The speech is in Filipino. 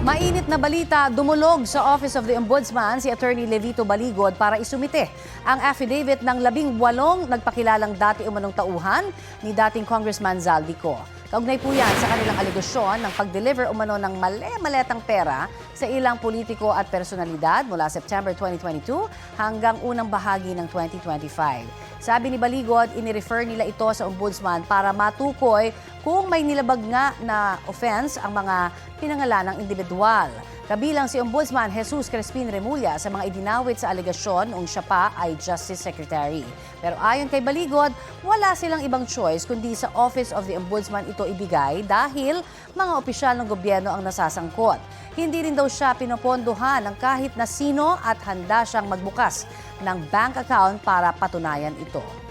Mainit na balita, dumulog sa Office of the Ombudsman si Attorney Levito Baligod para isumite ang affidavit ng 18 nagpakilalang dati umanong tauhan ni dating Congressman Zaldico. Kaugnay po yan sa kanilang alegasyon ng pag-deliver umano ng male-maletang pera sa ilang politiko at personalidad mula September 2022 hanggang unang bahagi ng 2025. Sabi ni Baligod, inirefer nila ito sa Ombudsman para matukoy kung may nilabag nga na offense ang mga pinangalanang individual. Kabilang si Ombudsman Jesus Crespin Remulla sa mga idinawit sa alegasyon noong siya pa ay Justice Secretary. Pero ayon kay Baligod, wala silang ibang choice kundi sa Office of the Ombudsman ito ibigay dahil mga opisyal ng gobyerno ang nasasangkot. Hindi rin daw siya pinopondohan ng kahit na sino at handa siyang magbukas ng bank account para patunayan ito.